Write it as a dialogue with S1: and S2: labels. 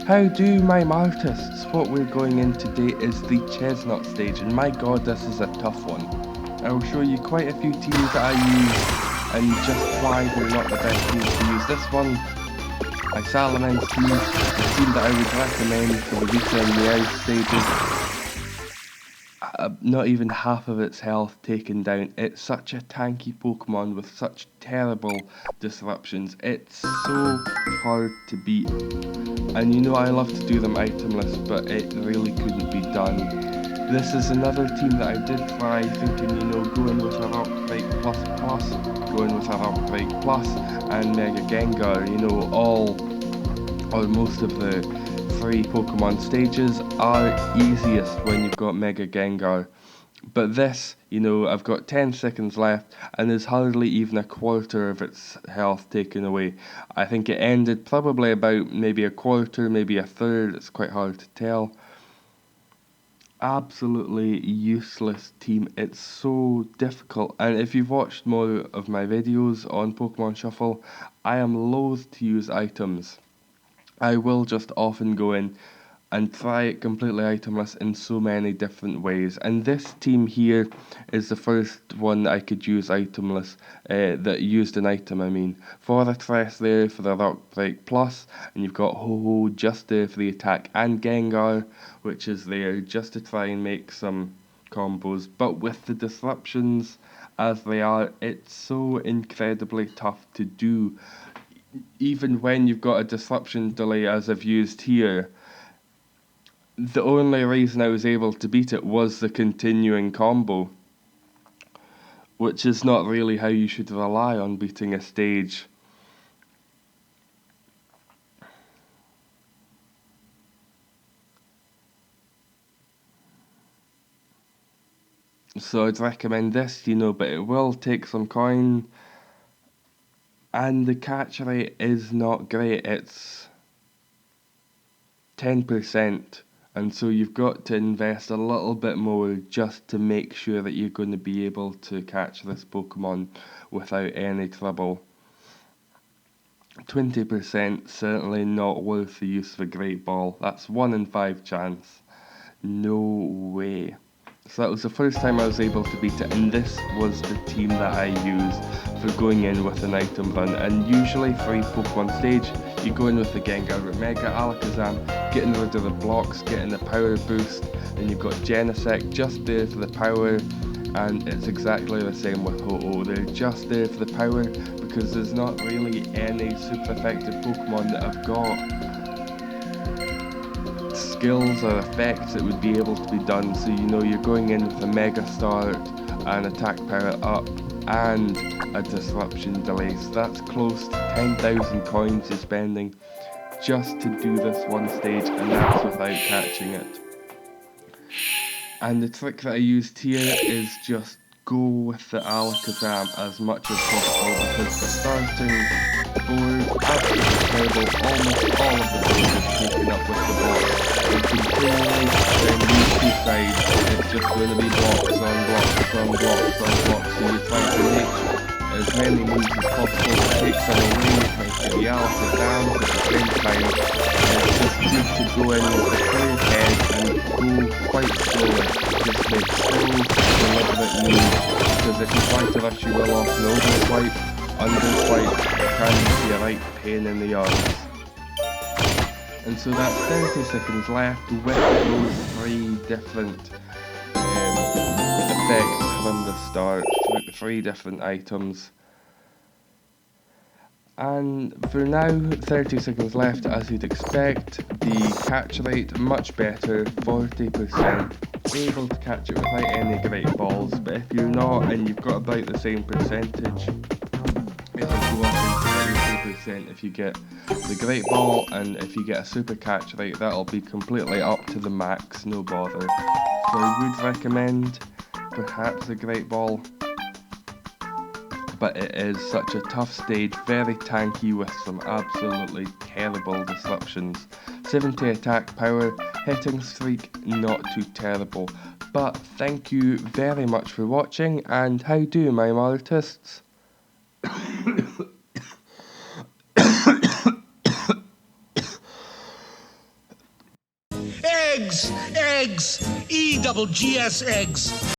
S1: How do Mime Artists? What we're going in today is the Chesnaught stage, and my god, this is a tough one. I will show you quite a few teams that I use, and just why they're not the best teams to use. This one, my Salaman's team, the team that I would recommend for the Vita and the Ice stages. Not even half of its health taken down. It's such a tanky Pokemon with such terrible disruptions. It's so hard to beat. And you know I love to do them itemless, but it really couldn't be done. This is another team that I did try thinking, going with a Rock Break Plus, going with a Rock Break Plus, and Mega Gengar, all or most of the free Pokemon stages are easiest when you've got Mega Gengar. But this, I've got 10 seconds left, and there's hardly even a quarter of its health taken away. I think it ended probably about maybe a quarter, maybe a third, it's quite hard to tell. Absolutely useless team, it's so difficult, and if you've watched more of my videos on Pokemon Shuffle, I am loath to use items. I will just often go in and try it completely itemless in so many different ways. And this team here is the first one I could use itemless, that used an item, Fortress there for the Rock Break Plus, and you've got Ho-Ho just there for the attack, and Gengar, which is there just to try and make some combos. But with the disruptions as they are, it's so incredibly tough to do. Even when you've got a disruption delay as I've used here, the only reason I was able to beat it was the continuing combo, which is not really how you should rely on beating a stage. So I'd recommend this, but it will take some coin, and the catch rate is not great, it's 10%. And so you've got to invest a little bit more just to make sure that you're going to be able to catch this Pokemon without any trouble. 20% certainly not worth the use of a Great Ball. That's 1 in 5 chance. No way. So that was the first time I was able to beat it, and this was the team that I used for going in with an item run. And usually for a Pokemon stage, you go in with the Gengar, Mega Alakazam, getting rid of the blocks, getting the power boost, and you've got Genesect just there for the power, and it's exactly the same with Ho-Oh. They're just there for the power because there's not really any super effective Pokemon that have got skills or effects that would be able to be done. So you're going in with a Mega Start, an attack power up, and a disruption delay. So that's close to 10,000 coins you're spending just to do this one stage, and that's without catching it. And the trick that I used here is just go with the Alakazam as much as possible, because the starting board, absolutely terrible, almost all of the board is taken up with the blocks. And continually, when these two sides, it's just going to be blocks on blocks on blocks on blocks, so you're trying to make as many moves as possible to take some away, you're trying to get the Alakazam, but at the same time, it's just good to go in with the clear head and go quite slowly, just make slow, deliberate moves, because if you try to rush, you will often overswipe, underswipe, can be a right pain in the arse. And so that's 30 seconds left with those 3 different effects from the start, 3 different items. And for now, 30 seconds left, as you'd expect, the catch rate much better, 40%, able to catch it without any Great Balls, but if you're not and you've got about the same percentage, it'll go up into 30% if you get the Great Ball, and if you get a super catch rate, that'll be completely up to the max, no bother. So I would recommend perhaps a Great Ball, but it is such a tough stage, very tanky with some absolutely terrible disruptions. 70 attack power, hitting streak not too terrible. But thank you very much for watching, and how do Mime Artists?
S2: Eggs! Eggs! E-double-G-S eggs!